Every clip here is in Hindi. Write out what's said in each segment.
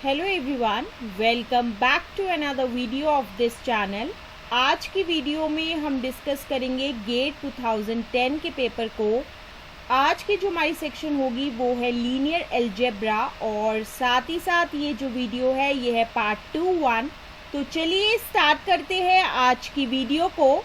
Hello everyone, welcome back to another video of this channel. आज की वीडियो में हम डिस्कस करेंगे गेट 2010 के पेपर को। आज की जो हमारी सेक्शन होगी वो है लीनियर अलजेब्रा और साथ ही साथ ये जो वीडियो है ये है पार्ट 2-1। तो चलिए स्टार्ट करते हैं आज की वीडियो को।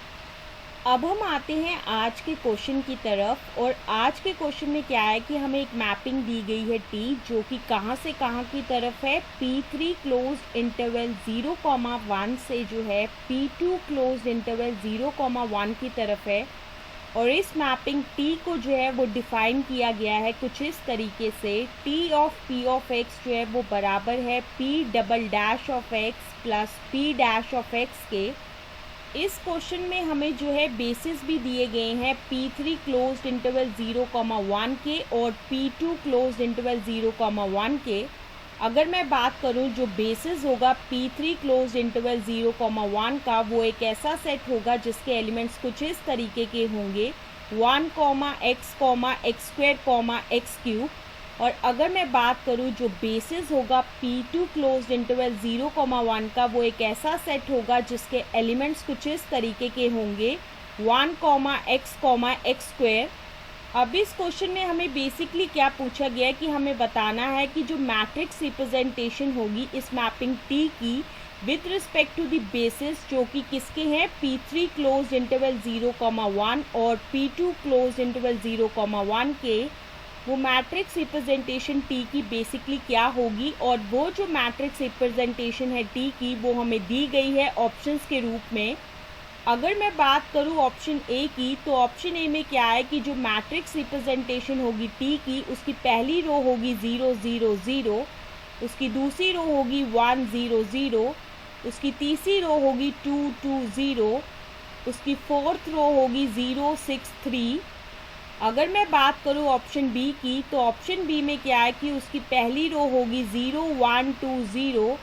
अब हम आते हैं आज के क्वेश्चन की तरफ और आज के क्वेश्चन में क्या है कि हमें एक मैपिंग दी गई है टी जो कि कहाँ से कहाँ की तरफ है, P3 क्लोज्ड इंटरवल 0,1 से जो है P2 क्लोज्ड इंटरवल 0,1 की तरफ है। और इस मैपिंग टी को जो है वो डिफाइन किया गया है कुछ इस तरीके से, T of P of x जो है वो बराबर है P double dash of x plus P dash of x के। इस क्वेश्चन में हमें जो है बेसिस भी दिए गए हैं P3 क्लोज्ड इंटरवल 0,1 के और P2 क्लोज्ड इंटरवल 0,1 के। अगर मैं बात करूं जो बेसिस होगा P3 क्लोज्ड इंटरवल 0,1 का, वो एक ऐसा सेट होगा जिसके एलिमेंट्स कुछ इस तरीके के होंगे 1, x, x², x³ और अगर मैं बात करूं जो बेसिस होगा P2 क्लोज्ड इंटरवल 0,1 का, वो एक ऐसा सेट होगा जिसके एलिमेंट्स कुछ इस तरीके के होंगे 1, x, x²। अब इस क्वेश्चन में हमें बेसिकली क्या पूछा गया है कि हमें बताना है कि जो मैट्रिक्स रिप्रेजेंटेशन होगी इस मैपिंग T की with respect to the basis जो कि किसके हैं P3 क्लोज्ड इंटरवल 0,1 और P2 क्लोज्ड इंटरवल 0,1 के, वो मैट्रिक्स रिप्रेजेंटेशन टी की बेसिकली क्या होगी। और वो जो मैट्रिक्स रिप्रेजेंटेशन है टी की वो हमें दी गई है ऑप्शंस के रूप में। अगर मैं बात करूँ ऑप्शन ए की, तो ऑप्शन ए में क्या है कि जो मैट्रिक्स रिप्रेजेंटेशन होगी टी की उसकी पहली रो होगी 0, 0, 0, उसकी दूसरी रो होगी 1, 0, 0, उसकी तीसरी रो होगी 2, 2, 0, उसकी फोर्थ रो होगी 0, 6, 3। अगर मैं बात करूँ ऑप्शन बी की, तो ऑप्शन बी में क्या है कि उसकी पहली रो होगी 0, 1, 2, 0,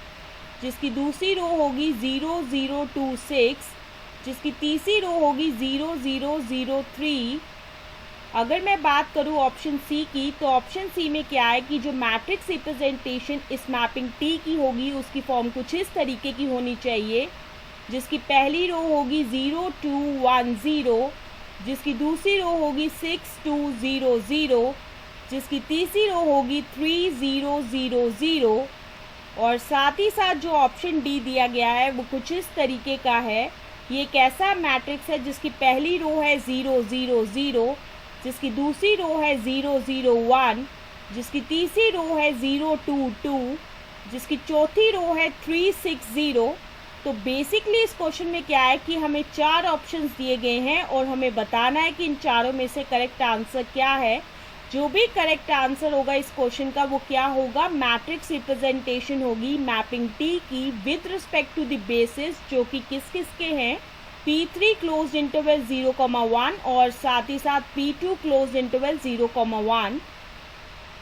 जिसकी दूसरी रो होगी 0, 0, 2, 6, जिसकी तीसरी रो होगी 0, 0, 0, 3। अगर मैं बात करूँ ऑप्शन सी की, तो ऑप्शन सी में क्या है कि जो मैट्रिक्स रिप्रेजेंटेशन इस मैपिंग टी की होगी उसकी फॉर्म कुछ इस तरीके की होनी चाहिए, जिसकी पहली रो होगी 0, 2, 1, 0, जिसकी दूसरी रो होगी 6, 2, 0, 0, जिसकी तीसरी रो होगी 3, 0, 0, 0 और साथ ही साथ जो ऑप्शन डी दिया गया है वो कुछ इस तरीके का है। ये एक ऐसा मैट्रिक्स है जिसकी पहली रो है 0, 0, 0, जिसकी दूसरी रो है 0, 0, 1, जिसकी तीसरी रो है 0, 2, 2, जिसकी चौथी रो है 3, 6, 0। तो बेसिकली इस क्वेश्चन में क्या है कि हमें 4 ऑप्शंस दिए गए हैं और हमें बताना है कि इन चारों में से करेक्ट आंसर क्या है। जो भी करेक्ट आंसर होगा इस क्वेश्चन का वो क्या होगा, मैट्रिक्स रिप्रेजेंटेशन होगी मैपिंग टी की with respect to the basis जो कि किस किस के हैं, P3 क्लोज्ड इंटरवल 0,1 और साथ ही साथ P2 क्लोज्ड इंटरवल 0,1।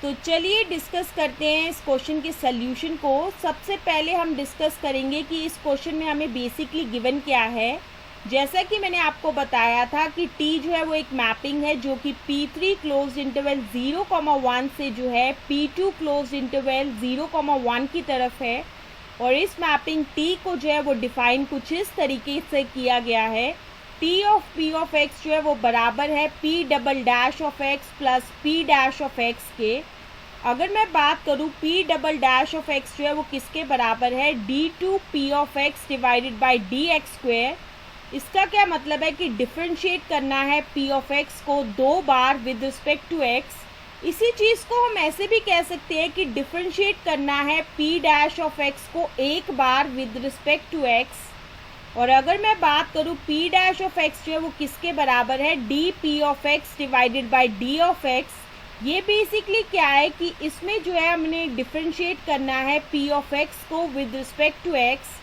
तो चलिए डिस्कस करते हैं इस क्वेश्चन के सल्यूशन को। सबसे पहले हम डिस्कस करेंगे कि इस क्वेश्चन में हमें बेसिकली गिवन क्या है। जैसा कि मैंने आपको बताया था कि T जो है वो एक मैपिंग है जो कि P3 क्लोज्ड इंटरवल 0,1 से जो है P2 क्लोज्ड इंटरवल 0,1 की तरफ है। और इस मैपिंग T को जो है वो डिफाइन कुछ इस तरीके से किया गया है, T of P of x जो है वो बराबर है P double dash of x plus P dash of x के। अगर मैं बात करूँ P double dash of x जो है वो किसके बराबर है, D2 P of x divided by dx²। इसका क्या मतलब है कि डिफरेंशिएट करना है P ऑफ x को 2 बार विद रिस्पेक्ट टू x। इसी चीज़ को हम ऐसे भी कह सकते हैं कि डिफरेंशिएट करना है P डैश ऑफ x को 1 बार विद रिस्पेक्ट टू x। और अगर मैं बात करूँ P डैश ऑफ x जो है वो किसके बराबर है, dP of x divided by d of x। ये बेसिकली क्या है कि इसमें जो है हमने डिफरेंशिएट करना है P ऑफ x को विद रिस्पेक्ट टू x।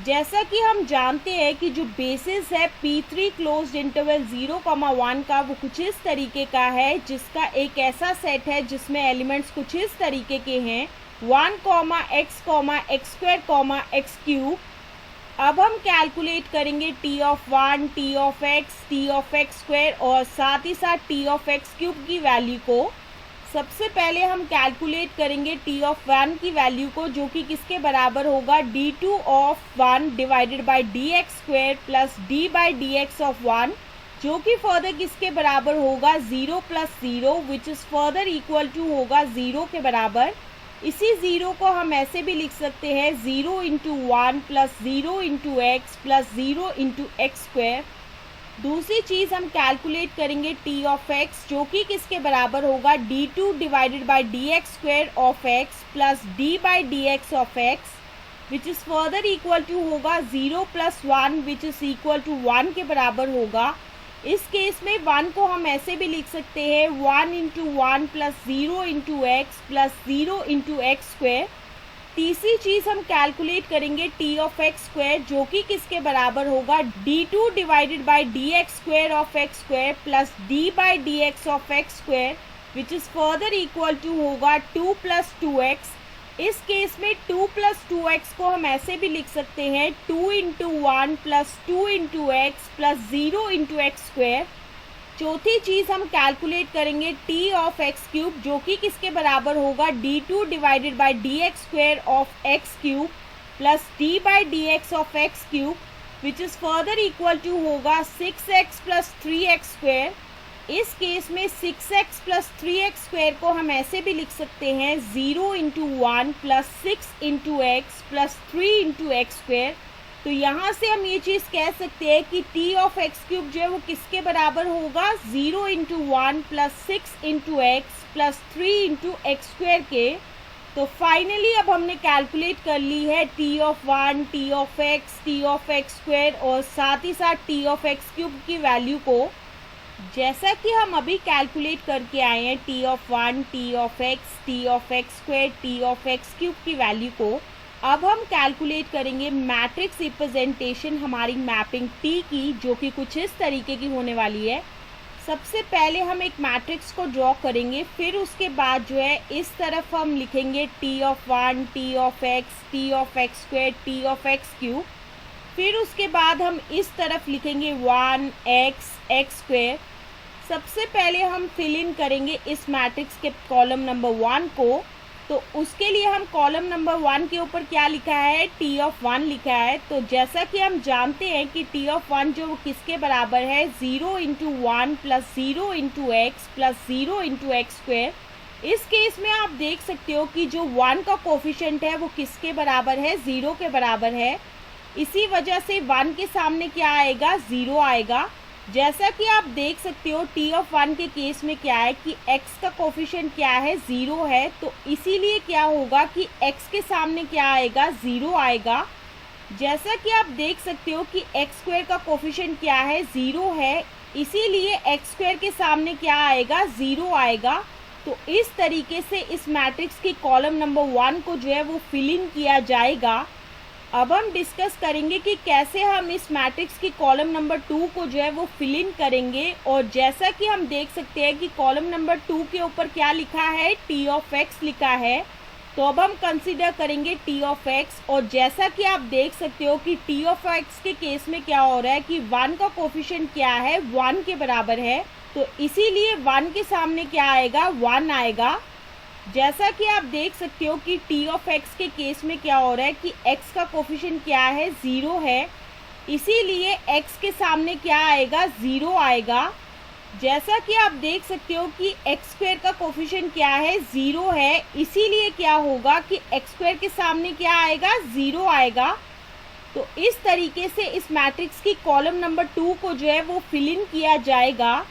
जैसा कि हम जानते हैं कि जो बेसिस है P3 क्लोज्ड इंटरवल 0,1 का वो कुछ इस तरीके का है, जिसका एक ऐसा सेट है जिसमें एलिमेंट्स कुछ इस तरीके के हैं 1, x, x², x³। अब हम कैलकुलेट करेंगे T of 1, T of x, T of x² और साथ ही साथ T ऑफ x³ की वैल्यू को। सबसे पहले हम कैलकुलेट करेंगे टी ऑफ 1 की वैल्यू को, जो कि किसके बराबर होगा d2 of 1 divided by dx² plus d by dx of 1, जो कि फर्दर किसके बराबर होगा 0 plus 0, which is further equal to होगा 0 के बराबर। इसी 0 को हम ऐसे भी लिख सकते हैं 0 into 1 plus 0 into x plus 0 into x square. दूसरी चीज़ हम कैलकुलेट करेंगे टी ऑफ एक्स, जो कि किसके बराबर होगा d2 divided by dx² of x plus d by dx of x, which is further equal to होगा 0 plus 1, which is equal to 1 के बराबर होगा। इस केस में 1 को हम ऐसे भी लिख सकते हैं 1 into 1 plus 0 into x plus 0 into x square. तीसरी चीज़ हम कैलकुलेट करेंगे टी ऑफ एक्स स्क्वायर, जो कि किसके बराबर होगा d2 divided by dx² of x square plus d by dx of x square, which is further equal to होगा 2 प्लस 2x। इस केस में 2 प्लस 2x को हम ऐसे भी लिख सकते हैं 2 into 1 plus 2 into x plus 0 into x square. चौथी चीज़ हम कैलकुलेट करेंगे टी ऑफ एक्स क्यूब, जो कि किसके बराबर होगा d2 divided by dx² of x cube plus d by dx of x cube, which is further equal to होगा 6x प्लस 3x स्क्वायर। इस केस में 6x प्लस 3x स्क्वायर को हम ऐसे भी लिख सकते हैं 0 into 1 plus 6 into x plus 3 into x square. तो यहाँ से हम ये चीज़ कह सकते हैं कि टी ऑफ एक्स क्यूब जो है वो किसके बराबर होगा 0 into 1 plus 6 into x plus 3 into x square के। तो फाइनली अब हमने कैलकुलेट कर ली है T of 1, T of x square और साथ ही साथ टी ऑफ एक्स क्यूब की वैल्यू को, जैसा कि हम अभी कैलकुलेट करके आए हैं T of 1, T of x square, T of x cube की वैल्यू को। अब हम कैलकुलेट करेंगे मैट्रिक्स रिप्रेजेंटेशन हमारी मैपिंग टी की, जो कि कुछ इस तरीके की होने वाली है। सबसे पहले हम एक मैट्रिक्स को ड्रॉ करेंगे, फिर उसके बाद जो है इस तरफ हम लिखेंगे T of 1, T of x square, T of x cube. फिर उसके बाद हम इस तरफ लिखेंगे 1x एक्स स्क्वायर। सबसे पहले हम फिल इन करेंगे इस मैट्रिक्स के कॉलम नंबर 1 को। तो उसके लिए हम कॉलम नंबर 1 के ऊपर क्या लिखा है, टी ऑफ 1 लिखा है। तो जैसा कि हम जानते हैं कि टी ऑफ 1 जो वो किसके बराबर है 0 into 1 plus 0 into x plus 0 into x square. इस केस में आप देख सकते हो कि जो 1 का कोफिशिएंट है वो किसके बराबर है, 0 के बराबर है। इसी वजह से 1 के सामने क्या आएगा, 0 आएगा। जैसा कि आप देख सकते हो टी ऑफ 1 के केस में क्या है कि x का कोफिशिएंट क्या है, 0 है। तो इसीलिए क्या होगा कि x के सामने क्या आएगा, 0 आएगा। जैसा कि आप देख सकते हो कि एक्स स्क्वायर का कोफिशिएंट क्या है, 0 है, इसीलिए एक्स स्क्वायर के सामने क्या आएगा, 0 आएगा। तो इस तरीके से इस मैट्रिक्स की कॉलम नंबर 1 को जो है वो फिल इन किया जाएगा। अब हम डिस्कस करेंगे कि कैसे हम इस मैट्रिक्स की कॉलम नंबर 2 को जो है वो फिल इन करेंगे। और जैसा कि हम देख सकते हैं कि कॉलम नंबर 2 के ऊपर क्या लिखा है, टी ऑफ एक्स लिखा है। तो अब हम कंसीडर करेंगे टी ऑफ एक्स। और जैसा कि आप देख सकते हो कि टी ऑफ एक्स के केस में क्या हो रहा है कि 1 का कोफिशिएंट क्या है, 1 के बराबर है। तो इसीलिए 1 के सामने क्या आएगा, 1 आएगा। जैसा कि आप देख सकते हो कि टी ऑफ एक्स के केस में क्या हो रहा है कि x का कोफिशिएंट क्या है, 0 है, इसीलिए x के सामने क्या आएगा, 0 आएगा। जैसा कि आप देख सकते हो कि एक्स स्क्वायर का कोफिशिएंट क्या है, 0 है, इसीलिए क्या होगा कि एक्स स्क्वायर के सामने क्या आएगा, 0 आएगा। तो इस तरीके से इस मैट्रिक्स की कॉलम नंबर 2 को जो है वो फिल इन किया जाएगा।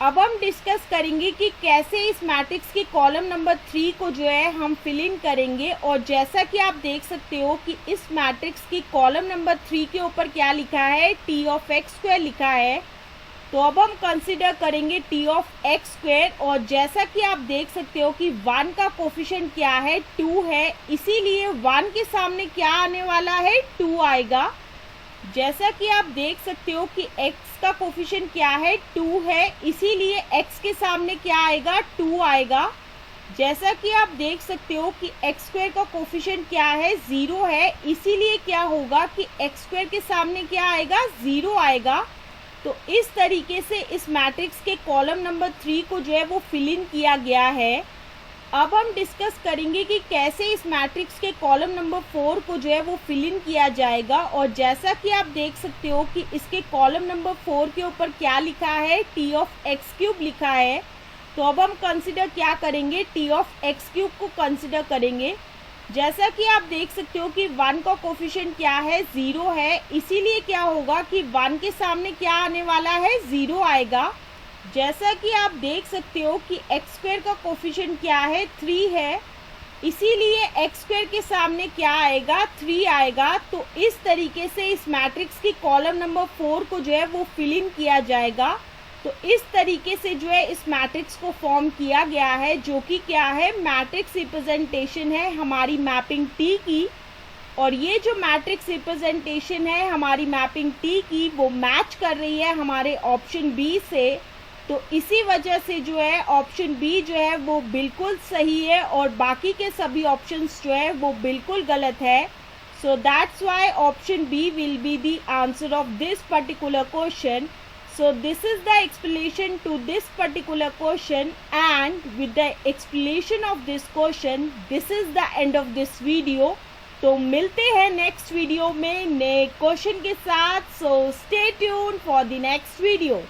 अब हम डिस्कस करेंगे कि कैसे इस मैट्रिक्स की कॉलम नंबर 3 को जो है हम फिल इन करेंगे। और जैसा कि आप देख सकते हो कि इस मैट्रिक्स की कॉलम नंबर 3 के ऊपर क्या लिखा है, टी ऑफ एक्स स्क्वायर लिखा है। तो अब हम कंसीडर करेंगे टी ऑफ एक्स स्क्वायर। और जैसा कि आप देख सकते हो कि 1 का कोफिशिएंट क्या है, 2 है, इसीलिए 1 के सामने क्या आने वाला है, 2 आएगा। जैसा कि आप देख सकते हो कि x का कोफिशिएंट क्या है, 2 है, इसीलिए x के सामने क्या आएगा, 2 आएगा। जैसा कि आप देख सकते हो कि एक्स स्क्वायर का कोफिशिएंट क्या है, 0 है, इसीलिए क्या होगा कि एक्स स्क्वायर के सामने क्या आएगा, 0 आएगा। तो इस तरीके से इस मैट्रिक्स के कॉलम नंबर 3 को जो है वो फिल इन किया गया है। अब हम डिस्कस करेंगे कि कैसे इस मैट्रिक्स के कॉलम नंबर 4 को जो है वो फिल इन किया जाएगा। और जैसा कि आप देख सकते हो कि इसके कॉलम नंबर 4 के ऊपर क्या लिखा है, टी ऑफ एक्स क्यूब लिखा है। तो अब हम कंसिडर क्या करेंगे, टी ऑफ एक्स क्यूब को कंसिडर करेंगे। जैसा कि आप देख सकते हो कि 1 का कोफिशिएंट क्या है, 0 है, इसीलिए क्या होगा कि 1 के सामने क्या आने वाला है, 0 आएगा। जैसा कि आप देख सकते हो कि एक्स स्क्वायर का कोफिशिएंट क्या है, 3 है, इसीलिए एक्स स्क्वायर के सामने क्या आएगा, 3 आएगा। तो इस तरीके से इस मैट्रिक्स की कॉलम नंबर 4 को जो है वो फिल इन किया जाएगा। तो इस तरीके से जो है इस मैट्रिक्स को फॉर्म किया गया है, जो कि क्या है, मैट्रिक्स रिप्रेजेंटेशन है हमारी मैपिंग टी की। और ये जो मैट्रिक्स रिप्रेजेंटेशन है हमारी मैपिंग टी की, वो मैच कर रही है हमारे ऑप्शन बी से। तो इसी वजह से जो है ऑप्शन बी जो है वो बिल्कुल सही है और बाकी के सभी ऑप्शंस जो है वो बिल्कुल गलत है। So that's why option B will be the answer of this particular question. So this is the explanation to this particular question, and with the explanation of this question, this is the end of this video. तो मिलते हैं नेक्स्ट वीडियो में नए क्वेश्चन के साथ. So stay tuned for the next video.